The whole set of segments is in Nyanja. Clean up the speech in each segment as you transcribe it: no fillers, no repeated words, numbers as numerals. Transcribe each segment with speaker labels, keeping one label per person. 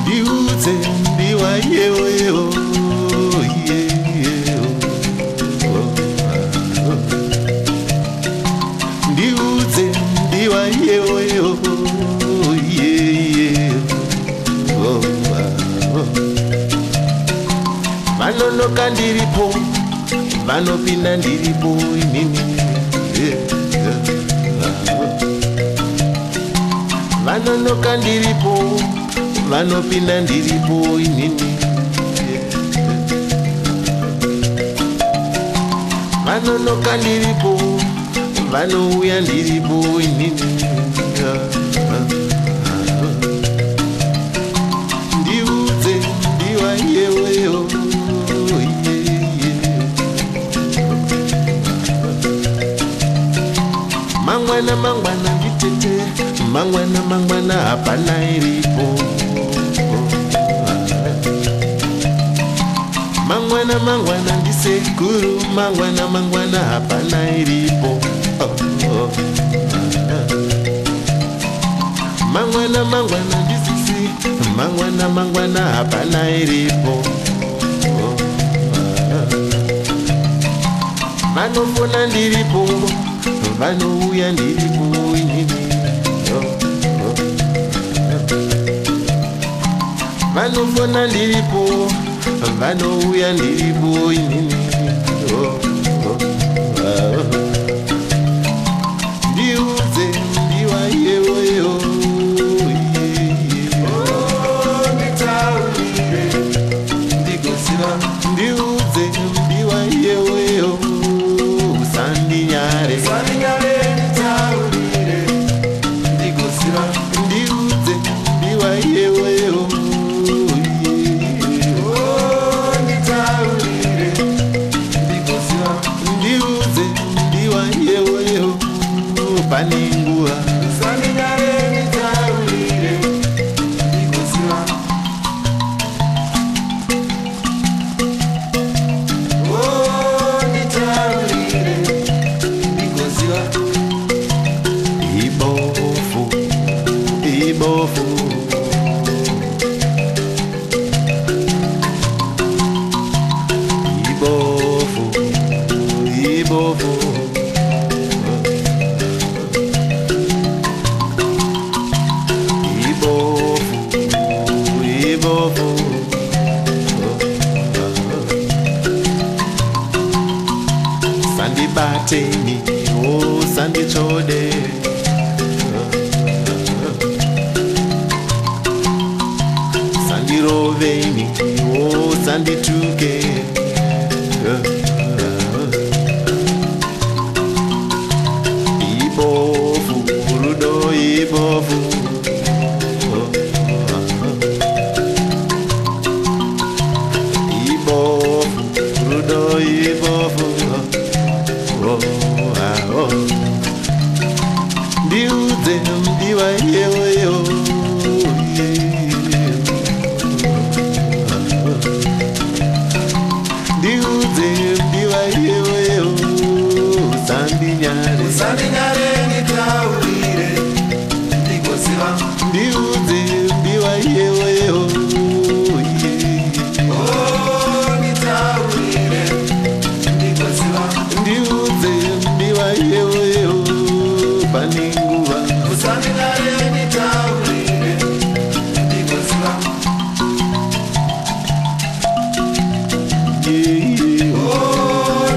Speaker 1: Ndiudze ndiwa yewo Ndiudze ndiwa yewo Vanonoka ndiripo vanopinda ndiripo inini Vanonoka ndiripo vanopinda ndiripo inini Vanonoka ndiripo vanouya ndiripo inini Ndiudze ndiwa yewo Mangwana nditete mangwana hapana iripo Mangwana ndisekuru mangwana hapana iripo Mangwana ndisisi mangwana hapana iripo Vanofona ndiripo vanouya ndiripo inini Vanofona ndiripo vanouya ndiripo inini Ndiudze ndiwa yewo Ndiudze ndiwa yewo Usandinyare Ndiudze ndiwa yewo Ndiudze ndiwa yewo Paningua sandibateni oh sandichode sandiroveni oh sandituke ibofu rudo ibofu rudo ibofu Ndiudze mdiwa yeweyo Ndiudze mdiwa yeweyo Sandinyare
Speaker 2: nitaurire ndikoziva
Speaker 1: Ndiudze mdiwa yeweyo
Speaker 2: nitaurire ndikoziva
Speaker 1: Ndiudze mdiwa yeweyo Paninguva
Speaker 2: usandinare nitaurire ndikoziva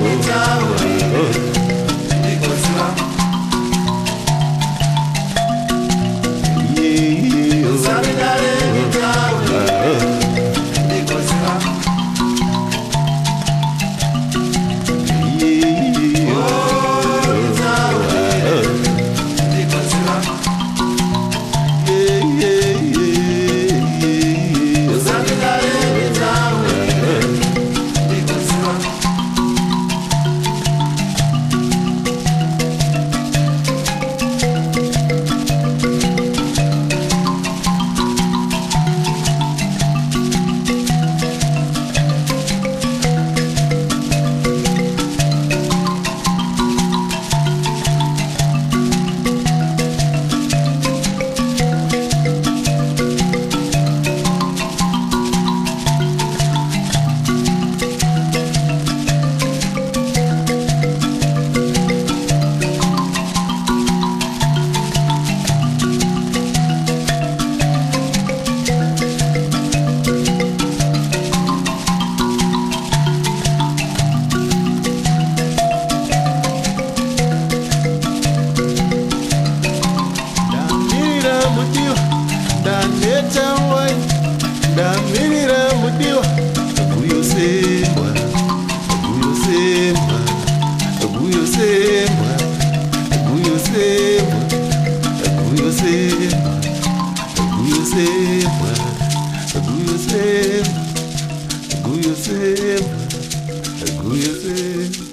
Speaker 2: nitaurire ndikoziva usandinare nitaurire ndikoziva
Speaker 1: Zavirira mudiwa Guyosemwa Guyosemwa Guyosemwa Guyosemwa Guyosemwa Guyosemwa Guyosemwa Guyosemwa Guyosemwa